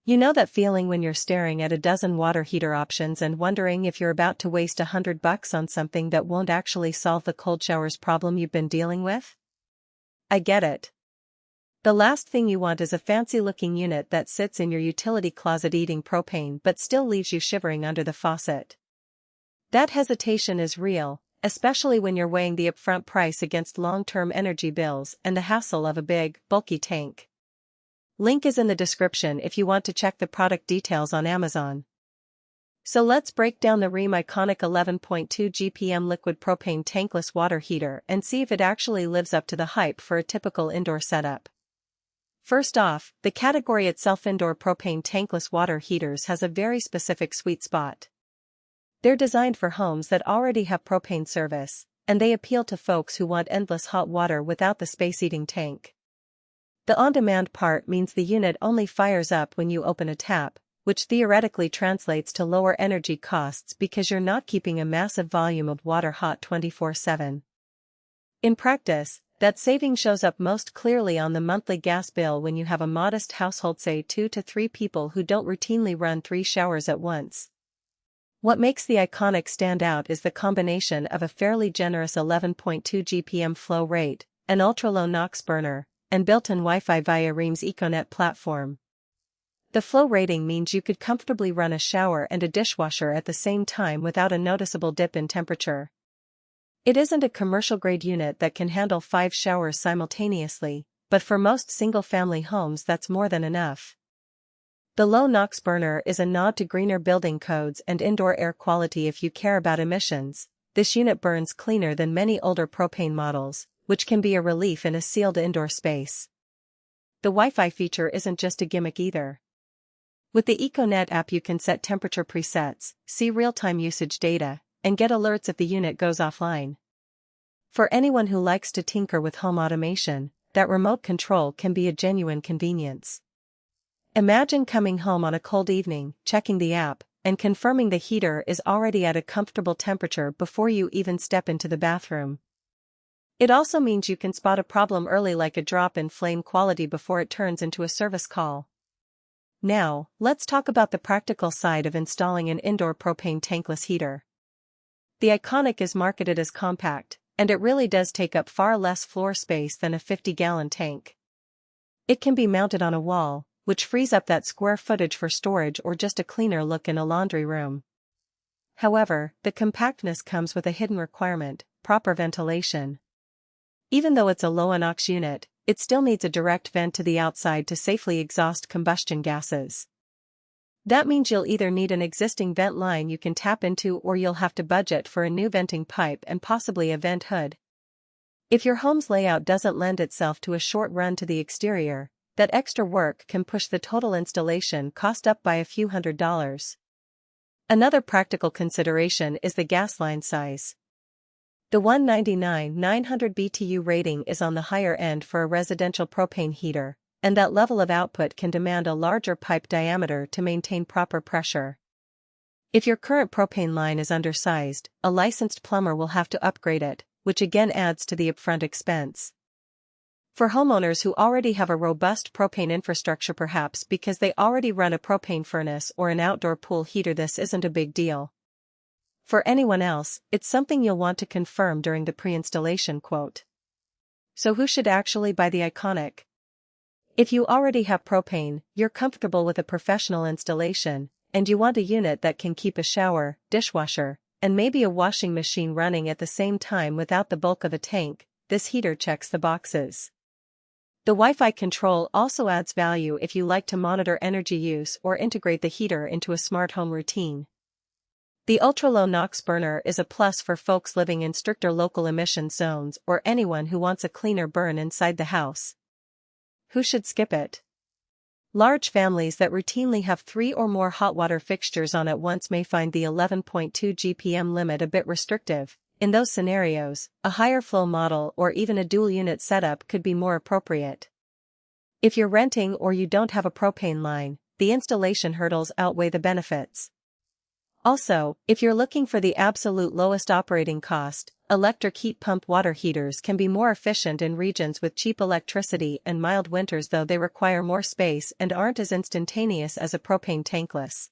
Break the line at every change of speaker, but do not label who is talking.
You know that feeling when you're staring at a dozen water heater options and wondering if you're about to waste $100 on something that won't actually solve the cold showers problem you've been dealing with? I get it. The last thing you want is a fancy-looking unit that sits in your utility closet eating propane but still leaves you shivering under the faucet. That hesitation is real, especially when you're weighing the upfront price against long-term energy bills and the hassle of a big, bulky tank. Link is in the description if you want to check the product details on Amazon. So let's break down the Rheem IKONIC 11.2 GPM liquid propane tankless water heater and see if it actually lives up to the hype for a typical indoor setup. First off, the category itself, indoor propane tankless water heaters, has a very specific sweet spot. They're designed for homes that already have propane service, and they appeal to folks who want endless hot water without the space-eating tank. The on-demand part means the unit only fires up when you open a tap, which theoretically translates to lower energy costs because you're not keeping a massive volume of water hot 24/7. In practice, that saving shows up most clearly on the monthly gas bill when you have a modest household, say 2 to 3 people who don't routinely run 3 showers at once. What makes the IKONIC stand out is the combination of a fairly generous 11.2 GPM flow rate, an ultra-low NOx burner, and built-in Wi-Fi via Rheem's IKONIC platform. The flow rating means you could comfortably run a shower and a dishwasher at the same time without a noticeable dip in temperature. It isn't a commercial-grade unit that can handle 5 showers simultaneously, but for most single-family homes that's more than enough. The low NOx burner is a nod to greener building codes and indoor air quality. If you care about emissions, this unit burns cleaner than many older propane models, which can be a relief in a sealed indoor space. The Wi-Fi feature isn't just a gimmick either. With the IKONIC app you can set temperature presets, see real-time usage data, and get alerts if the unit goes offline. For anyone who likes to tinker with home automation, that remote control can be a genuine convenience. Imagine coming home on a cold evening, checking the app, and confirming the heater is already at a comfortable temperature before you even step into the bathroom. It also means you can spot a problem early, like a drop in flame quality, before it turns into a service call. Now, let's talk about the practical side of installing an indoor propane tankless heater. The IKONIC is marketed as compact, and it really does take up far less floor space than a 50-gallon tank. It can be mounted on a wall, which frees up that square footage for storage or just a cleaner look in a laundry room. However, the compactness comes with a hidden requirement: proper ventilation. Even though it's a low NOx unit, it still needs a direct vent to the outside to safely exhaust combustion gases. That means you'll either need an existing vent line you can tap into, or you'll have to budget for a new venting pipe and possibly a vent hood. If your home's layout doesn't lend itself to a short run to the exterior, that extra work can push the total installation cost up by a few $100s. Another practical consideration is the gas line size. The 199/900 BTU rating is on the higher end for a residential propane heater, and that level of output can demand a larger pipe diameter to maintain proper pressure. If your current propane line is undersized, a licensed plumber will have to upgrade it, which again adds to the upfront expense. For homeowners who already have a robust propane infrastructure, perhaps because they already run a propane furnace or an outdoor pool heater, this isn't a big deal. For anyone else, it's something you'll want to confirm during the pre-installation quote. So who should actually buy the IKONIC? If you already have propane, you're comfortable with a professional installation, and you want a unit that can keep a shower, dishwasher, and maybe a washing machine running at the same time without the bulk of a tank, this heater checks the boxes. The Wi-Fi control also adds value if you like to monitor energy use or integrate the heater into a smart home routine. The ultra-low NOx burner is a plus for folks living in stricter local emission zones or anyone who wants a cleaner burn inside the house. Who should skip it? Large families that routinely have 3 or more hot water fixtures on at once may find the 11.2 GPM limit a bit restrictive. In those scenarios, a higher flow model or even a dual-unit setup could be more appropriate. If you're renting or you don't have a propane line, the installation hurdles outweigh the benefits. Also, if you're looking for the absolute lowest operating cost, electric heat pump water heaters can be more efficient in regions with cheap electricity and mild winters, though they require more space and aren't as instantaneous as a propane tankless.